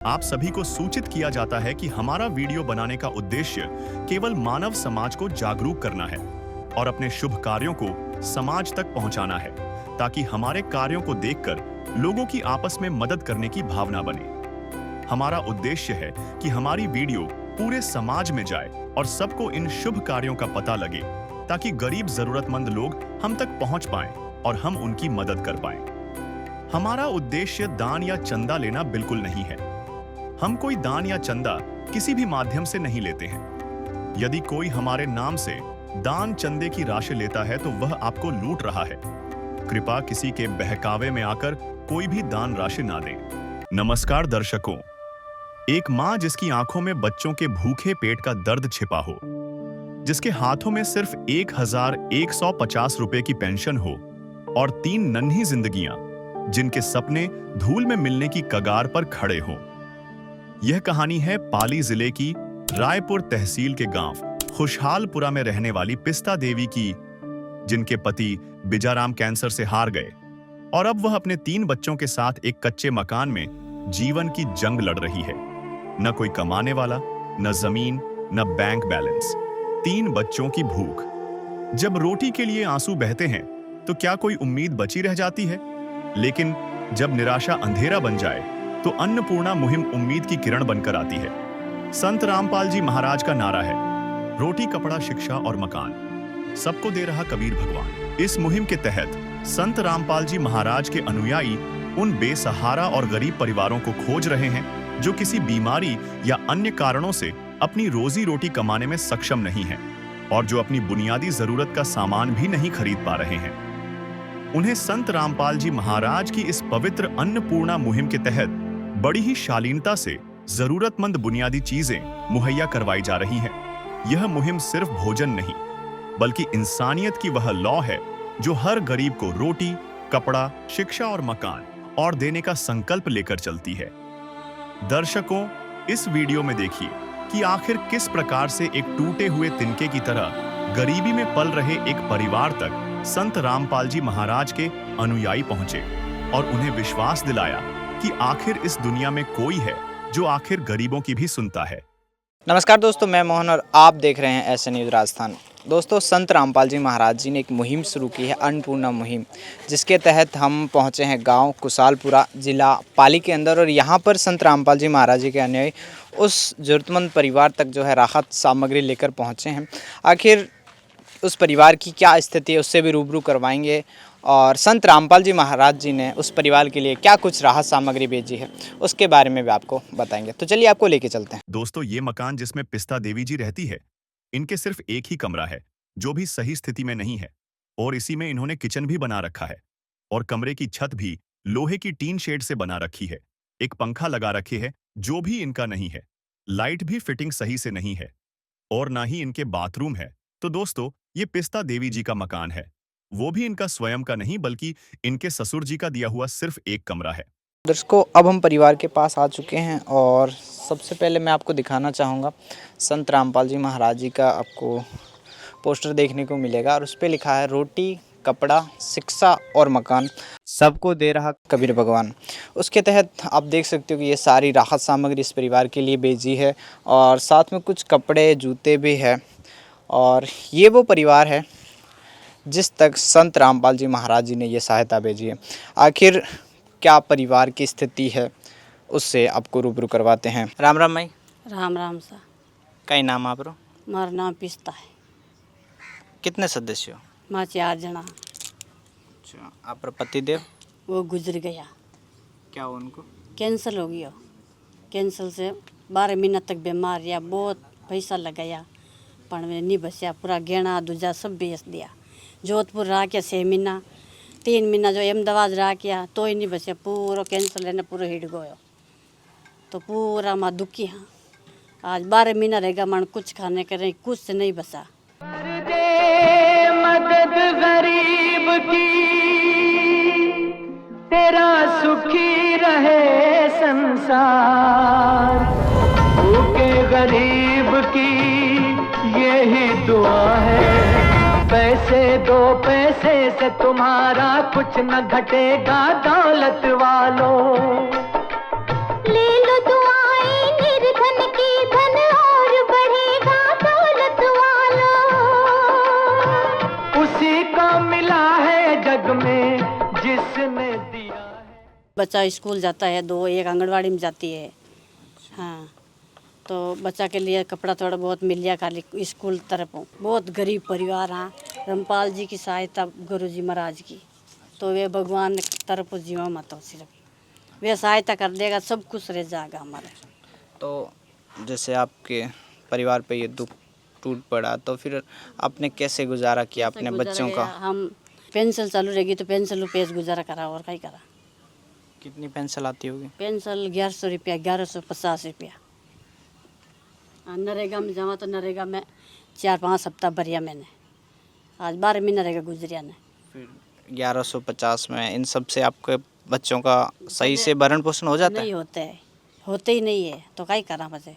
आप सभी को सूचित किया जाता है कि हमारा वीडियो बनाने का उद्देश्य केवल मानव समाज को जागरूक करना है और अपने शुभ कार्यों को समाज तक पहुंचाना है, ताकि हमारे कार्यों को देखकर लोगों की आपस में मदद करने की भावना बने। हमारा उद्देश्य है कि हमारी वीडियो पूरे समाज में जाए और सबको इन शुभ कार्यों का पता लगे, ताकि गरीब जरूरतमंद लोग हम तक पहुंच पाएं और हम उनकी मदद कर पाएं। हमारा उद्देश्य दान या चंदा लेना बिल्कुल नहीं है। हम कोई दान या चंदा किसी भी माध्यम से नहीं लेते हैं। यदि कोई हमारे नाम से दान चंदे की राशि लेता है तो वह आपको लूट रहा है। कृपया किसी के बहकावे में आकर कोई भी दान राशि ना दें। नमस्कार दर्शकों, एक मां जिसकी आंखों में बच्चों के भूखे पेट का दर्द छिपा हो, जिसके हाथों में सिर्फ 1150 रुपए की पेंशन हो और 3 नन्ही जिंदगियां जिनके सपने धूल में मिलने की कगार पर खड़े हों। यह कहानी है पाली जिले की रायपुर तहसील के गांव खुशहालपुरा में रहने वाली पिस्ता देवी की, जिनके पति बिजाराम कैंसर से हार गए और अब वह अपने 3 बच्चों के साथ एक कच्चे मकान में जीवन की जंग लड़ रही है। न कोई कमाने वाला, न जमीन, न बैंक बैलेंस, 3 बच्चों की भूख। जब रोटी के लिए आंसू बहते हैं तो क्या कोई उम्मीद बची रह जाती है? लेकिन जब निराशा अंधेरा बन जाए तो अन्नपूर्णा मुहिम उम्मीद की किरण बनकर आती है। संत रामपाल जी महाराज का नारा है, रोटी कपड़ा शिक्षा और मकान, सबको दे रहा कबीर भगवान। इस मुहिम के तहत संत रामपाल जी महाराज के अनुयायी उन बेसहारा और गरीब परिवारों को खोज रहे हैं जो किसी बीमारी या अन्य कारणों से अपनी रोजी रोटी कमाने में सक्षम नहीं है और जो अपनी बुनियादी जरूरत का सामान भी नहीं खरीद पा रहे हैं। उन्हें संत रामपाल जी महाराज की इस पवित्र अन्नपूर्णा मुहिम के तहत बड़ी ही शालीनता से जरूरतमंद बुनियादी चीजें मुहैया करवाई जा रही हैं। यह मुहिम सिर्फ भोजन नहीं, बल्कि इंसानियत की वह लौ है जो हर गरीब को रोटी, कपड़ा, शिक्षा और मकान और देने का संकल्प लेकर चलती है। दर्शकों, इस वीडियो में देखिए कि आखिर किस प्रकार से एक टूटे हुए तिनके की तरह गरीबी में पल रहे एक परिवार तक संत रामपाल जी महाराज के अनुयायी पहुंचे और उन्हें विश्वास दिलाया कि आखिर इस दुनिया में कोई है जो आखिर गरीबों की भी सुनता है। नमस्कार दोस्तों, मैं मोहन और आप देख रहे हैं ऐसे न्यूज़ राजस्थान। दोस्तों, संत रामपाल जी महाराज जी ने एक मुहिम शुरू की है, अन्नपूर्णा मुहिम, जिसके तहत हम पहुंचे हैं गांव खुशहालपुरा, जिला पाली के अंदर। और यहां पर संत रामपाल जी महाराज जी के अनुयायी उस जरूरतमंद परिवार तक जो है राहत सामग्री लेकर पहुंचे हैं। आखिर उस परिवार की क्या स्थिति है उससे भी रूबरू करवाएंगे और संत रामपाल जी महाराज जी ने उस परिवार के लिए क्या कुछ राहत सामग्री भेजी है उसके बारे में भी आपको बताएंगे। तो चलिए आपको लेके चलते हैं। दोस्तों, ये मकान जिसमें पिस्ता देवी जी रहती है, इनके सिर्फ एक ही कमरा है जो भी सही स्थिति में नहीं है और इसी में इन्होंने किचन भी बना रखा है और कमरे की छत भी लोहे की टीन शेड से बना रखी है। एक पंखा लगा रखे है जो भी इनका नहीं है। लाइट भी फिटिंग सही से नहीं है और ना ही इनके बाथरूम है। तो दोस्तों, ये पिस्ता देवी जी का मकान है, वो भी इनका स्वयं का नहीं बल्कि इनके ससुर जी का दिया हुआ सिर्फ एक कमरा है। दर्शकों, अब हम परिवार के पास आ चुके हैं और सबसे पहले मैं आपको दिखाना चाहूँगा संत रामपाल जी महाराज जी का आपको पोस्टर देखने को मिलेगा और उस पर लिखा है, रोटी, कपड़ा, शिक्षा और मकान, सबको दे रहा कबीर भगवान। उसके तहत आप देख सकते हो कि ये सारी राहत सामग्री इस परिवार के लिए भेजी है और साथ में कुछ कपड़े, जूते भी है। और ये वो परिवार है जिस तक संत रामपाल जी महाराज जी ने ये सहायता भेजी है। आखिर क्या परिवार की स्थिति है उससे आपको रूबरू करवाते हैं। राम राम माई। राम राम सा। कई नाम आप रो? मारा नाम पिस्ता है। कितने सदस्य हो? माँ 4 जना। अच्छा, आप पति देव? वो गुजर गया। क्या हो उनको? कैंसर हो गया। कैंसर से 12 महीना तक बीमार रहा, बहुत पैसा लगाया पर नहीं बचा। पूरा गहना दूजा सब बेच दिया। जोधपुर रहा क्या 6 महीना, 3 महीना जो अहमदाबाद रहा क्या तो ही नहीं बचा। पूरा कैंसर लेने पूरा हिट गयो तो पूरा माँ दुखी। हाँ, आज 12 महीना रहेगा मन कुछ खाने करें, कुछ नहीं बचा। मदद गरीब की, तेरा सुखी रहे संसार। भूखे गरीब की यही दुआ है, पैसे दो पैसे से तुम्हारा कुछ न घटेगा दौलत वालों। ले लो दुआ बच्चा स्कूल जाता है, 2 एक आंगनवाड़ी में जाती है। हाँ, तो बच्चा के लिए कपड़ा थोड़ा बहुत मिल गया खाली स्कूल तरफ। बहुत गरीब परिवार। हाँ, रामपाल जी की सहायता, गुरु जी महाराज की, तो वे भगवान तरफ जीवा मत हो, सिर्फ वे सहायता कर देगा, सब कुछ रह जाएगा हमारे। तो जैसे आपके परिवार पे ये दुख टूट पड़ा, तो फिर आपने कैसे गुजारा किया अपने बच्चों का? हम पेंशन चालू रहेगी तो पेंशन रुपये से गुजारा करा, और क्या करा। कितनी पेंशन आती होगी? पेंशन 1100 रुपया, 1150 रुपया। नरेगा में जावा तो नरेगा में 4-5 हफ्ता भरिया मैंने, आज 12 महीना रहेगा गुजरिया ने। फिर 1150 में इन सब से आपके बच्चों का सही से भरण पोषण हो जाता है? नहीं होते ही नहीं है, तो क्या करा बचे।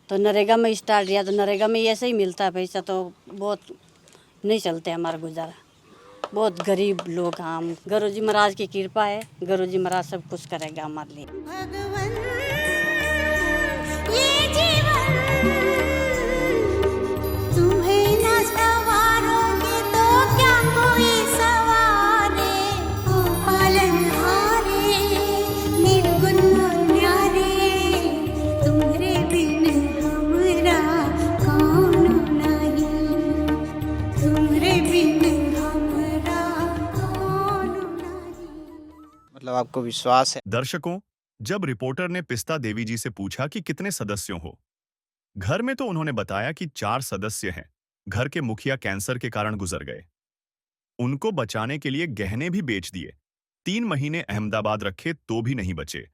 तो नरेगा में स्टार्ट किया, तो नरेगा में ऐसे ही मिलता है पैसा, तो बहुत नहीं चलते हमारा गुजारा। बहुत गरीब लोग हम, गुरु जी महाराज की कृपा है, गुरु जी महाराज सब कुछ करेगा हमारे लिए। भगवन ये जीवन तुम्हें न सवारोगे तो क्या कोई सवारे, ओ पालनहारे निर्गुण न्यारे, तुम्हारे बिन हमरा कौन नहीं, तुम्हारे बिन हमरा कौन नहीं। मतलब आपको विश्वास है? दर्शकों, जब रिपोर्टर ने पिस्ता देवी जी से पूछा कि कितने सदस्यों हो घर में, तो उन्होंने बताया कि 4 सदस्य हैं। घर के मुखिया कैंसर के कारण गुजर गए। उनको बचाने के लिए गहने भी बेच दिए। 3 महीने अहमदाबाद रखे तो भी नहीं बचे।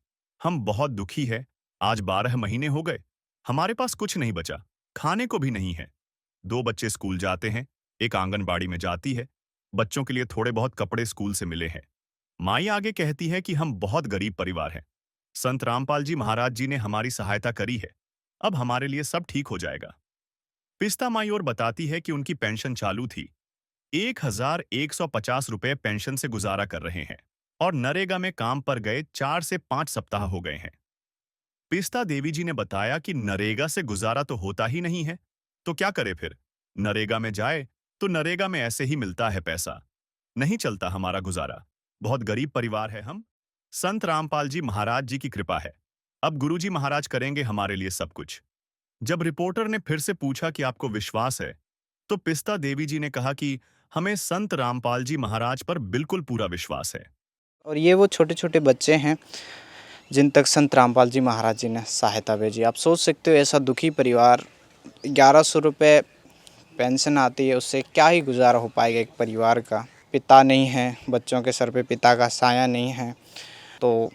हम बहुत दुखी है। आज 12 महीने हो गए, हमारे पास कुछ नहीं बचा, खाने को भी नहीं है। 2 बच्चे स्कूल जाते हैं, एक आंगनबाड़ी में जाती है। बच्चों के लिए थोड़े बहुत कपड़े स्कूल से मिले हैं। माई आगे कहती है कि हम बहुत गरीब परिवार हैं। संत रामपाल जी महाराज जी ने हमारी सहायता करी है, अब हमारे लिए सब ठीक हो जाएगा। पिस्ता माई और बताती है कि उनकी पेंशन चालू थी, 1150 रुपए पेंशन से गुजारा कर रहे हैं और नरेगा में काम पर गए 4 से 5 सप्ताह हो गए हैं। पिस्ता देवी जी ने बताया कि नरेगा से गुजारा तो होता ही नहीं है, तो क्या करे फिर। नरेगा में जाए तो नरेगा में ऐसे ही मिलता है पैसा, नहीं चलता हमारा गुजारा। बहुत गरीब परिवार है हम। संत रामपाल जी महाराज जी की कृपा है, अब गुरुजी महाराज करेंगे हमारे लिए सब कुछ। जब रिपोर्टर ने फिर से पूछा कि आपको विश्वास है, तो पिस्ता देवी जी ने कहा कि हमें संत रामपाल जी महाराज पर बिल्कुल पूरा विश्वास है। और ये वो छोटे छोटे बच्चे हैं जिन तक संत रामपाल जी महाराज जी ने सहायता भेजी। आप सोच सकते हो ऐसा दुखी परिवार, 1100 रुपये पेंशन आती है, उससे क्या ही गुजारा हो पाएगा एक परिवार का। पिता नहीं है, बच्चों के सर पे पिता का साया नहीं है। तो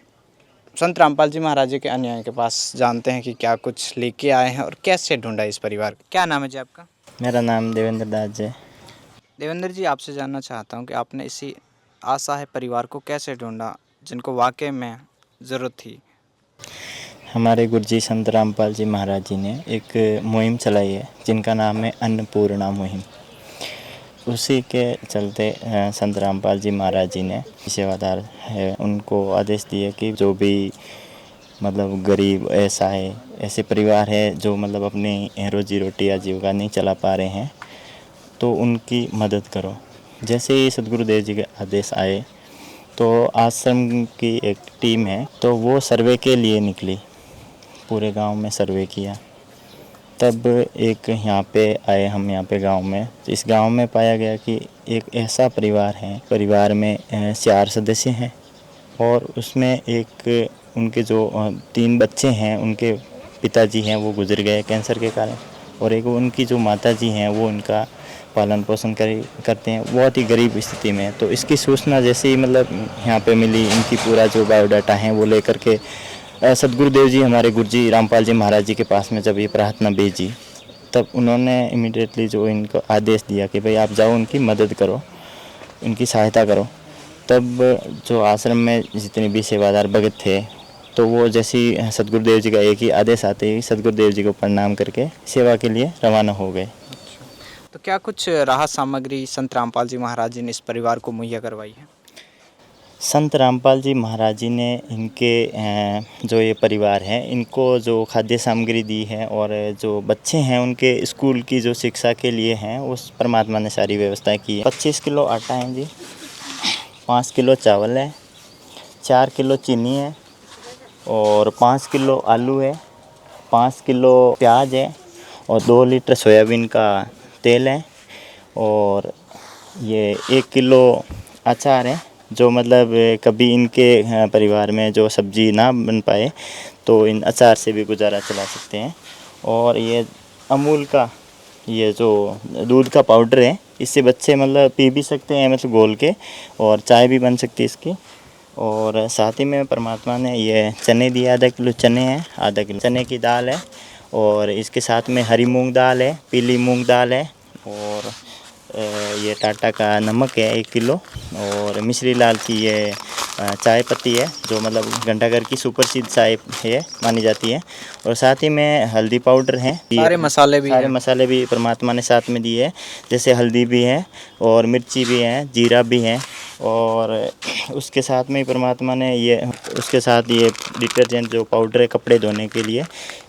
संत रामपाल जी महाराज जी के अन्याय के पास जानते हैं कि क्या कुछ लेके आए हैं और कैसे ढूंढा इस परिवार को। क्या नाम है जी आपका? मेरा नाम देवेंद्र दास जी। देवेंद्र जी, आपसे जानना चाहता हूं कि आपने इसी असहाय परिवार को कैसे ढूंढा जिनको वाकई में ज़रूरत थी। हमारे गुरुजी संत रामपाल जी महाराज जी ने एक मुहिम चलाई है जिनका नाम है अन्नपूर्णा मुहिम। उसी के चलते संत रामपाल जी महाराज जी ने सेवादार है उनको आदेश दिए कि जो भी मतलब गरीब ऐसा है, ऐसे परिवार है जो मतलब अपनी रोजी रोटी आजीविका नहीं चला पा रहे हैं, तो उनकी मदद करो। जैसे ही सदगुरुदेव जी के आदेश आए तो आश्रम की एक टीम है, तो वो सर्वे के लिए निकली, पूरे गांव में सर्वे किया। तब एक यहाँ पे आए हम, यहाँ पे गांव में, तो इस गांव में पाया गया कि एक ऐसा परिवार है, परिवार में 4 सदस्य हैं और उसमें एक उनके जो 3 बच्चे हैं, उनके पिताजी हैं वो गुजर गए कैंसर के कारण, और एक उनकी जो माताजी हैं वो उनका पालन पोषण करते हैं, बहुत ही गरीब स्थिति में। तो इसकी सूचना जैसे ही मतलब यहाँ पे मिली, इनकी पूरा जो बायोडाटा है वो लेकर के सदगुरुदेव जी, हमारे गुरुजी रामपाल जी महाराज जी के पास में जब ये प्रार्थना भेजी, तब उन्होंने इमीडिएटली जो इनको आदेश दिया कि भाई आप जाओ, उनकी मदद करो, उनकी सहायता करो। तब जो आश्रम में जितने भी सेवादार भगत थे, तो वो जैसे ही सदगुरुदेव जी का एक ही आदेश आते ही सदगुरुदेव जी को प्रणाम करके सेवा के लिए रवाना हो गए। तो क्या कुछ राहत सामग्री संत रामपाल जी महाराज जी ने इस परिवार को मुहैया करवाई है? संत रामपाल जी महाराज जी ने इनके जो ये परिवार है इनको जो खाद्य सामग्री दी है, और जो बच्चे हैं उनके स्कूल की जो शिक्षा के लिए हैं उस परमात्मा ने सारी व्यवस्था की है। 25 किलो आटा है जी, 5 किलो चावल है, 4 किलो चीनी है और 5 किलो आलू है, 5 किलो प्याज है और 2 लीटर सोयाबीन का तेल है और ये 1 किलो अचार है। जो मतलब कभी इनके परिवार में जो सब्जी ना बन पाए तो इन अचार से भी गुजारा चला सकते हैं। और ये अमूल का ये जो दूध का पाउडर है, इससे बच्चे मतलब पी भी सकते हैं मतलब घोल के, और चाय भी बन सकती है इसकी। और साथ ही में परमात्मा ने ये चने दिए, आधा किलो चने हैं, आधा किलो चने की दाल है और इसके साथ में हरी मूंग दाल है, पीली मूंग दाल है और ये टाटा का नमक है 1 किलो और मिश्री लाल की ये चाय पत्ती है जो मतलब घंटाघर की सुप्रसिद्ध चाय है मानी जाती है। और साथ ही में हल्दी पाउडर है, सारे मसाले भी सारे हैं। मसाले भी परमात्मा ने साथ में दिए है, जैसे हल्दी भी है और मिर्ची भी है, जीरा भी है और उसके साथ में परमात्मा ने ये उसके साथ ये डिटर्जेंट जो पाउडर है कपड़े धोने के लिए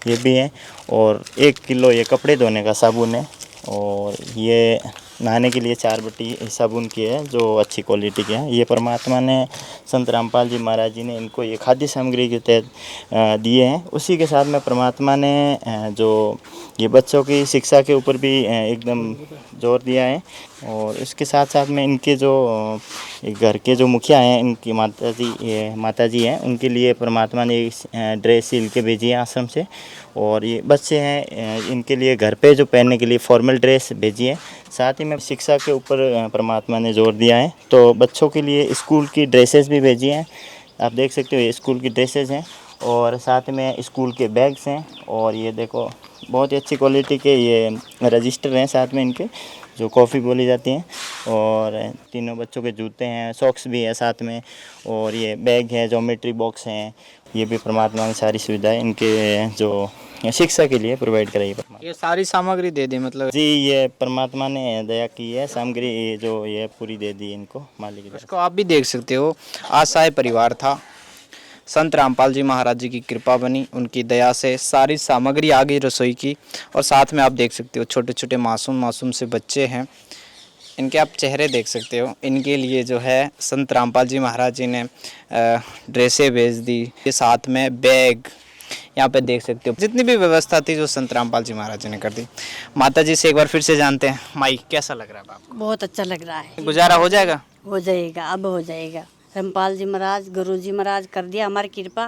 ये भी है और 1 किलो ये कपड़े धोने का साबुन है और ये नहाने के लिए 4 बटी साबुन की है जो अच्छी क्वालिटी के है। ये परमात्मा ने संत रामपाल जी महाराज जी ने इनको ये खाद्य सामग्री के तहत दिए हैं। उसी के साथ में परमात्मा ने जो ये बच्चों की शिक्षा के ऊपर भी एकदम जोर दिया है और इसके साथ साथ में इनके जो घर के जो मुखिया हैं, इनकी माता जी हैं, उनके लिए परमात्मा ने ड्रेस सिल के भेजी है आश्रम से। और ये बच्चे हैं इनके लिए घर पे जो पहनने के लिए फॉर्मल ड्रेस भेजी है। साथ ही में शिक्षा के ऊपर परमात्मा ने जोर दिया है तो बच्चों के लिए स्कूल की ड्रेसेस भी भेजी हैं। आप देख सकते हो ये स्कूल की ड्रेसेस हैं और साथ में स्कूल के बैग्स हैं और ये देखो बहुत ही अच्छी क्वालिटी के ये रजिस्टर हैं साथ में इनके जो कॉफ़ी बोली जाती हैं। और तीनों बच्चों के जूते हैं, सॉक्स भी है साथ में और ये बैग है, ज्योमेट्री बॉक्स हैं। ये भी परमात्मा ने सारी सुविधाएं इनके जो शिक्षा के लिए प्रोवाइड कराई परमात्मा। ये सारी सामग्री दे दी मतलब जी ये परमात्मा ने दया की है, सामग्री जो ये पूरी दे दी इनको मालिक की तरफ से। इसको आप भी देख सकते हो। आशाएं परिवार था, संत रामपाल जी महाराज जी की कृपा बनी, उनकी दया से सारी सामग्री आ गई रसोई की। और साथ में आप देख सकते हो छोटे छोटे मासूम से बच्चे हैं, इनके आप चेहरे देख सकते हो। इनके लिए जो है संत रामपाल जी महाराज जी ने ड्रेसें भेज दी, के साथ में बैग यहाँ पे देख सकते हो। जितनी भी व्यवस्था थी जो संत रामपाल जी महाराज जी ने कर दी। माता जी से एक बार फिर से जानते हैं, माई कैसा लग रहा है आपको? बहुत अच्छा लग रहा है। गुजारा हो जाएगा? हो जाएगा, अब हो जाएगा। रामपाल जी महाराज, गुरु जी महाराज कर दिया हमारी कृपा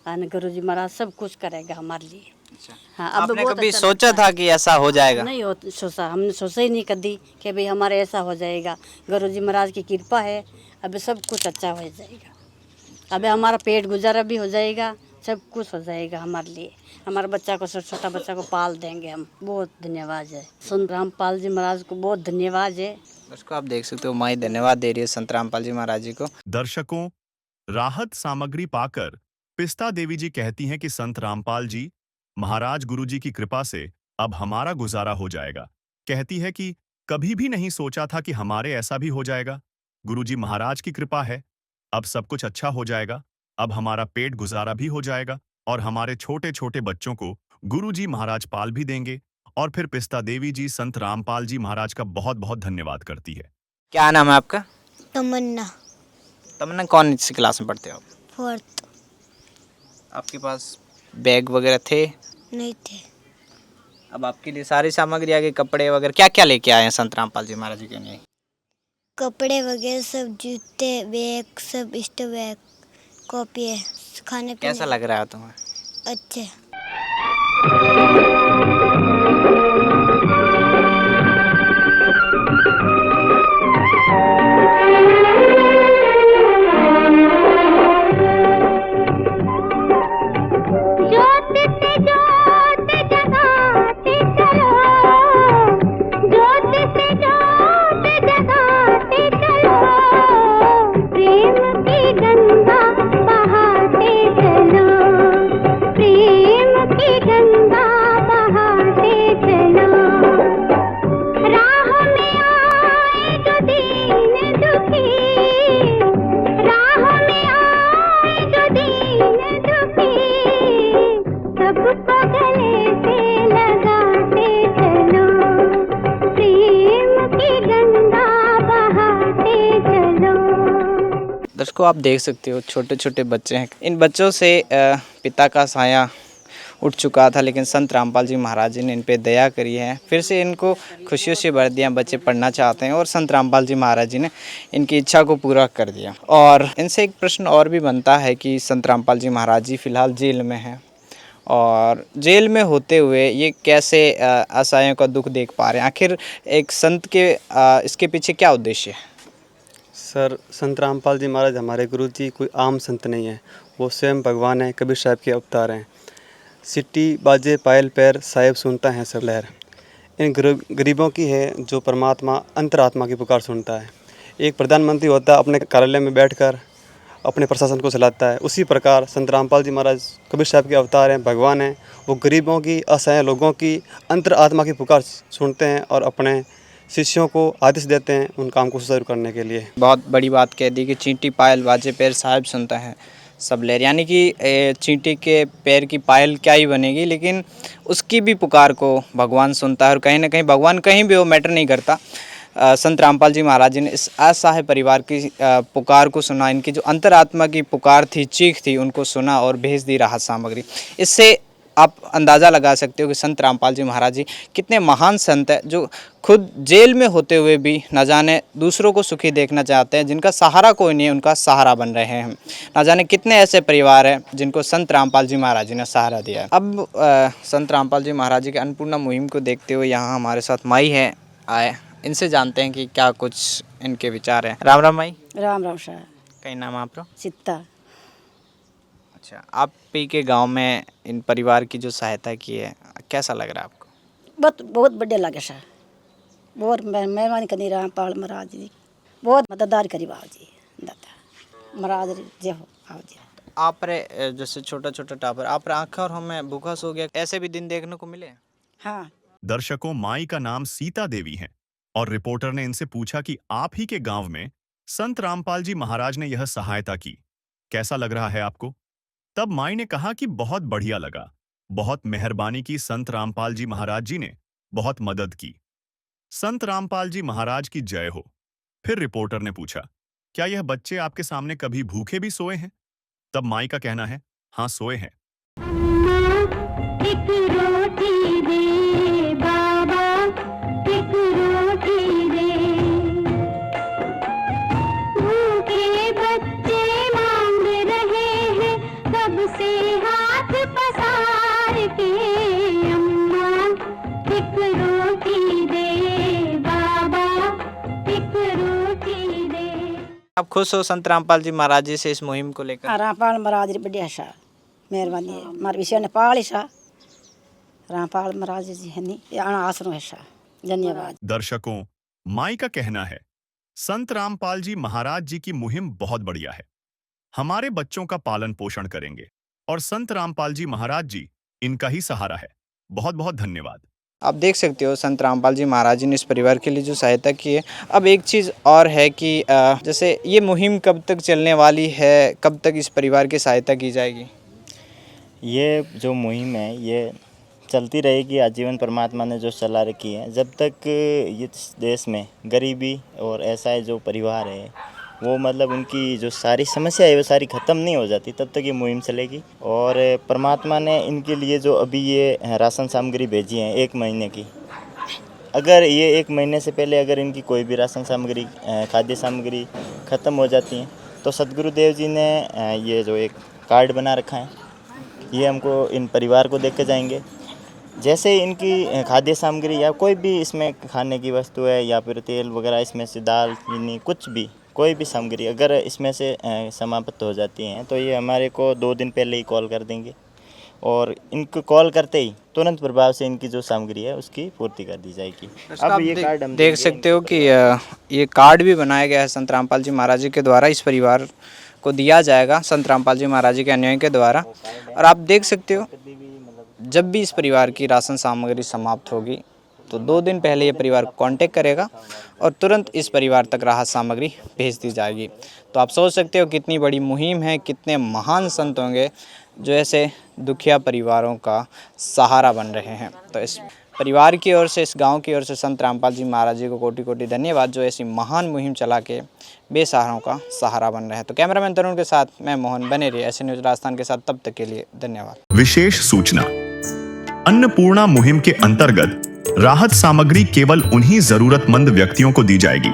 और गुरु जी महाराज सब कुछ करेगा हमारे लिए। हाँ, अब आपने बहुत कभी अच्छा सोचा लगता था है। कि ऐसा हो जाएगा? नहीं हो सोचा, हमने सोचा ही नहीं कभी कि भाई हमारे ऐसा हो जाएगा। गुरु जी महाराज की कृपा है, अब सब कुछ अच्छा हो जाएगा। अब हमारा पेट गुजारा भी हो जाएगा, सब कुछ हो जाएगा हमारे लिए। हमारे बच्चा को छोटा बच्चा को पाल देंगे हम। बहुत धन्यवाद है संत रामपाल जी महाराज को, बहुत धन्यवाद है। उसको आप देख सकते हो, माई धन्यवाद दे रही है संत रामपाल जी महाराज जी को। दर्शकों, राहत सामग्री पाकर पिस्ता देवी जी कहती हैं कि संत रामपाल जी महाराज गुरु जी की कृपा से अब हमारा गुजारा हो जाएगा। कहती है कि कभी भी नहीं सोचा था कि हमारे ऐसा भी हो जाएगा। गुरु जी महाराज की कृपा है, अब सब कुछ अच्छा हो जाएगा। अब हमारा पेट गुजारा भी हो जाएगा और हमारे छोटे छोटे बच्चों को गुरु जी महाराज पाल भी देंगे। और फिर पिस्ता देवी जी संत रामपाल जी महाराज का बहुत बहुत धन्यवाद करती है। क्या नाम है आपका? तमन्ना तमन्ना, कौन सी क्लास में पढ़ते हो आप? 4th आपके पास बैग वगैरह थे? नहीं थे। अब आपके लिए सारी सामग्री आ गई, कपड़े वगैरह क्या क्या लेके आए हैं संत रामपाल जी महाराज जी के लिए? कपड़े वगैरह सब, जूते, बैग सब, स्टो बैग, कॉपी है, खाने पीने। कैसा लग रहा है तुम्हें? अच्छे। दर्शकों आप देख सकते हो छोटे छोटे बच्चे हैं। इन बच्चों से पिता का साया उठ चुका था, लेकिन संत रामपाल जी महाराज जी ने इन पे दया करी है, फिर से इनको खुशियों से भर दिया। बच्चे पढ़ना चाहते हैं और संत रामपाल जी महाराज जी ने इनकी इच्छा को पूरा कर दिया। और इनसे एक प्रश्न और भी बनता है कि संत रामपाल जी महाराज जी फ़िलहाल जेल में हैं, और जेल में होते हुए ये कैसे असहायों का दुख देख पा रहे हैं। आखिर एक संत के इसके पीछे क्या उद्देश्य है? सर, संत रामपाल जी महाराज हमारे गुरु जी कोई आम संत नहीं है, वो स्वयं भगवान हैं, कबीर साहब के अवतार हैं। सिट्टी बाजे पायल पैर साहिब सुनता है सब लहर। इन गरीबों की है जो परमात्मा अंतरात्मा की पुकार सुनता है। एक प्रधानमंत्री होता है, अपने कार्यालय में बैठकर अपने प्रशासन को चलाता है, उसी प्रकार संत रामपाल जी महाराज कबीर साहब के अवतार हैं, भगवान हैं। वो गरीबों की, असहाय लोगों की अंतरात्मा की पुकार सुनते हैं और अपने शिष्यों को आदेश देते हैं उन काम को सुचारू करने के लिए। बहुत बड़ी बात कह दी कि चींटी पायल बाजे पैर साहिब सुनता है सब लहर, यानी कि चींटी के पैर की पायल क्या ही बनेगी, लेकिन उसकी भी पुकार को भगवान सुनता है। और कहीं ना कहीं भगवान कहीं भी वो मैटर नहीं करता। संत रामपाल जी महाराज जी ने इस असहाय परिवार की पुकार को सुना, इनकी जो अंतरात्मा की पुकार थी, चीख थी, उनको सुना और भेज दी राहत सामग्री। इससे आप अंदाज़ा लगा सकते हो कि संत रामपाल जी महाराज जी कितने महान संत हैं, जो खुद जेल में होते हुए भी न जाने दूसरों को सुखी देखना चाहते हैं, जिनका सहारा कोई नहीं है उनका सहारा बन रहे हैं। न जाने कितने ऐसे परिवार हैं जिनको संत रामपाल जी महाराज जी ने सहारा दिया है। अब संत रामपाल जी महाराज जी की अन्नपूर्णा मुहिम को देखते हुए यहाँ हमारे साथ माई है आए, इनसे जानते हैं कि क्या कुछ इनके विचार हैं। राम राम माई। राम राम शाह कहीं नाम आपका? सीता। अच्छा, आप ही के गांव में इन परिवार की जो सहायता की है, कैसा लग रहा है आपको? बहुत बढ़िया लगे शाह, बहुत मेहरबानी करी रामपाल महाराज जी, बहुत मददगार करी बाबू जी दाता महाराज जी हो बाबू जी। आप रे जैसे छोटा छोटा टापर आप आँखों और हमें भूखा सो गया, ऐसे भी दिन देखने को मिले? हाँ। दर्शकों, माई का नाम सीता देवी है और रिपोर्टर ने इनसे पूछा कि आप ही के गांव में संत रामपाल जी महाराज ने यह सहायता की, कैसा लग रहा है आपको? तब माई ने कहा कि बहुत बढ़िया लगा, बहुत मेहरबानी की संत रामपाल जी महाराज जी ने, बहुत मदद की। संत रामपाल जी महाराज की जय हो। फिर रिपोर्टर ने पूछा, क्या यह बच्चे आपके सामने कभी भूखे भी सोए हैं? तब माई का कहना है, हाँ सोए हैं। एक रोटी दे बाबा, एक रोटी दे, भूखे बच्चे मांग रहे हैं सबसे हाथ पसार के, अम्मा एक रोटी दे बाबा, एक रोटी दे। आप खुश हो संत रामपाल जी महाराज जी से इस मुहिम को लेकर? रामपाल महाराज बढ़िया शाह, मेहरबानी है हमारे विषय ने पाली शाह, रामपाल महाराज जी है नहीं आसरो है शाह, धन्यवाद। दर्शकों, माई का कहना है, संत रामपाल जी महाराज जी की मुहिम बहुत बढ़िया है, हमारे बच्चों का पालन पोषण करेंगे और संत रामपाल जी महाराज जी इनका ही सहारा है। बहुत बहुत धन्यवाद। आप देख सकते हो संत रामपाल जी महाराज जी ने इस परिवार के लिए जो सहायता की है। अब एक चीज़ और है कि जैसे ये मुहिम कब तक चलने वाली है, कब तक इस परिवार की सहायता की जाएगी? ये जो मुहिम है ये चलती रहेगी आजीवन, परमात्मा ने जो चला रखी है। जब तक इस देश में गरीबी और ऐसा जो परिवार है वो मतलब उनकी जो सारी समस्या है वो सारी ख़त्म नहीं हो जाती, तब तक ये मुहिम चलेगी। और परमात्मा ने इनके लिए जो अभी ये राशन सामग्री भेजी है 1 महीने की, अगर ये 1 महीने से पहले अगर इनकी कोई भी राशन सामग्री, खाद्य सामग्री ख़त्म हो जाती है तो सदगुरुदेव जी ने ये जो एक कार्ड बना रखा है, ये हमको इन परिवार को देके जाएंगे। जैसे इनकी खाद्य सामग्री या कोई भी इसमें खाने की वस्तु है या फिर तेल वगैरह, इसमें से दाल चीनी कुछ भी, कोई भी सामग्री अगर इसमें से समाप्त हो जाती हैं तो ये हमारे को 2 दिन पहले ही कॉल कर देंगे और इनको कॉल करते ही तुरंत प्रभाव से इनकी जो सामग्री है उसकी पूर्ति कर दी जाएगी। अब ये कार्ड हम देख सकते हो कि ये कार्ड भी बनाया गया है संत रामपाल जी महाराज जी के द्वारा, इस परिवार को दिया जाएगा संत रामपाल जी महाराज जी के अनुयायी के द्वारा। और आप देख सकते हो जब भी इस परिवार की राशन सामग्री समाप्त होगी तो 2 दिन पहले ये परिवार कांटेक्ट करेगा और तुरंत इस परिवार तक राहत सामग्री भेज दी जाएगी। तो आप सोच सकते हो कितनी बड़ी मुहिम है, कितने महान संत होंगे जो ऐसे दुखिया परिवारों का सहारा बन रहे हैं। तो इस परिवार की ओर से, इस गांव की ओर से संत रामपाल जी महाराज जी को कोटि कोटि धन्यवाद, जो ऐसी महान मुहिम चला के बेसहारों का सहारा बन रहे हैं। तो कैमरामैन तरुण के साथ मैं मोहन, बने रहिए ऐसे न्यूज़ राजस्थान के साथ, तब तक के लिए धन्यवाद। विशेष सूचना, अन्नपूर्णा मुहिम के अंतर्गत राहत सामग्री केवल उन्हीं जरूरतमंद व्यक्तियों को दी जाएगी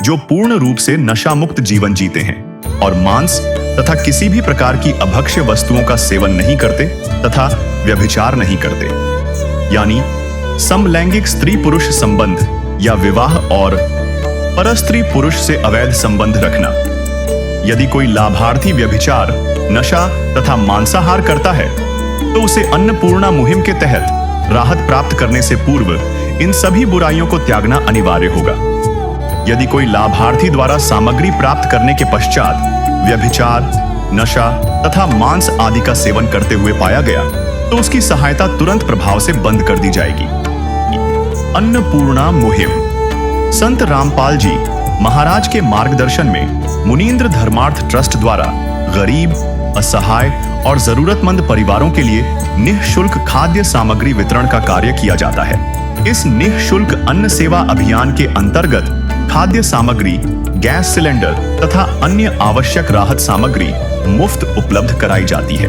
जो पूर्ण रूप से नशा मुक्त जीवन जीते हैं और मांस तथा किसी भी प्रकार की अभक्ष्य वस्तुओं का सेवन नहीं करते तथा व्यभिचार नहीं करते, यानी समलैंगिक स्त्री पुरुष संबंध या विवाह और परस्त्री पुरुष से अवैध संबंध रखना। यदि कोई लाभार्थी व्यभिचार, नशा तथा मांसाहार करता है तो उसे अन्नपूर्णा मुहिम के तहत राहत प्राप्त करने से पूर्व इन सभी बुराइयों को त्यागना अनिवार्य होगा। यदि कोई लाभार्थी द्वारा सामग्री प्राप्त करने के पश्चात व्यभिचार, नशा तथा मांस आदि का सेवन करते हुए पाया गया तो उसकी सहायता तुरंत प्रभाव से बंद कर दी जाएगी। अन्नपूर्णा मुहिम संत रामपाल जी महाराज के मार्गदर्शन में मुनींद्र धर्मार्थ ट्रस्ट द्वारा गरीब, असहाय और जरूरतमंद परिवारों के लिए निःशुल्क खाद्य सामग्री वितरण का कार्य किया जाता है। इस निःशुल्क अन्न सेवा अभियान के अंतर्गत खाद्य सामग्री, गैस सिलेंडर तथा अन्य आवश्यक राहत सामग्री मुफ्त उपलब्ध कराई जाती है।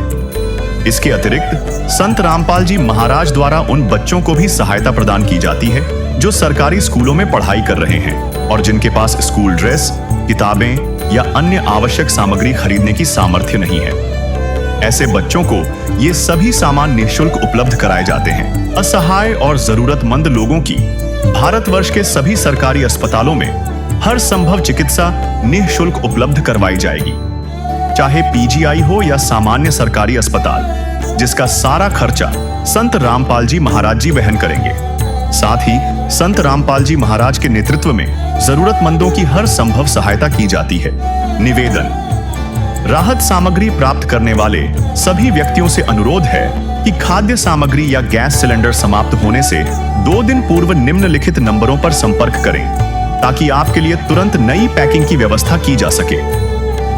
इसके अतिरिक्त संत रामपाल जी महाराज द्वारा उन बच्चों को भी सहायता प्रदान की जाती है जो सरकारी स्कूलों में पढ़ाई कर रहे हैं और जिनके पास स्कूल ड्रेस, किताबें या अन्य आवश्यक सामग्री खरीदने की सामर्थ्य नहीं है। ऐसे बच्चों को ये सभी सामान निःशुल्क उपलब्ध कराए जाते हैं। असहाय और जरूरतमंद लोगों की भारतवर्ष के सभी सरकारी अस्पतालों में हर संभव चिकित्सा निःशुल्क उपलब्ध करवाई जाएगी, चाहे पीजीआई हो या सामान्य सरकारी अस्पताल, जिसका सारा खर्चा संत रामपाल जी महाराज जी वहन करेंगे। साथ ही संत रामपाल जी महाराज के नेतृत्व में जरूरतमंदों की हर संभव सहायता की जाती है। निवेदन, राहत सामग्री प्राप्त करने वाले सभी व्यक्तियों से अनुरोध है कि खाद्य सामग्री या गैस सिलेंडर समाप्त होने से 2 दिन पूर्व निम्नलिखित नंबरों पर संपर्क करें ताकि आपके लिए तुरंत नई पैकिंग की व्यवस्था की जा सके।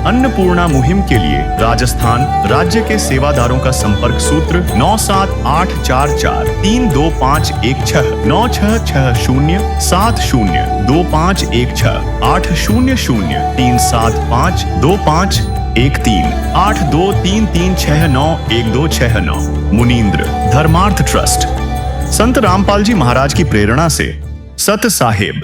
अन्नपूर्णा मुहिम के लिए राजस्थान राज्य के सेवादारों का संपर्क सूत्र 9784432516 9660702516 80037525313 8233691269। मुनींद्र धर्मार्थ ट्रस्ट संत रामपाल जी महाराज की प्रेरणा से सत साहेब।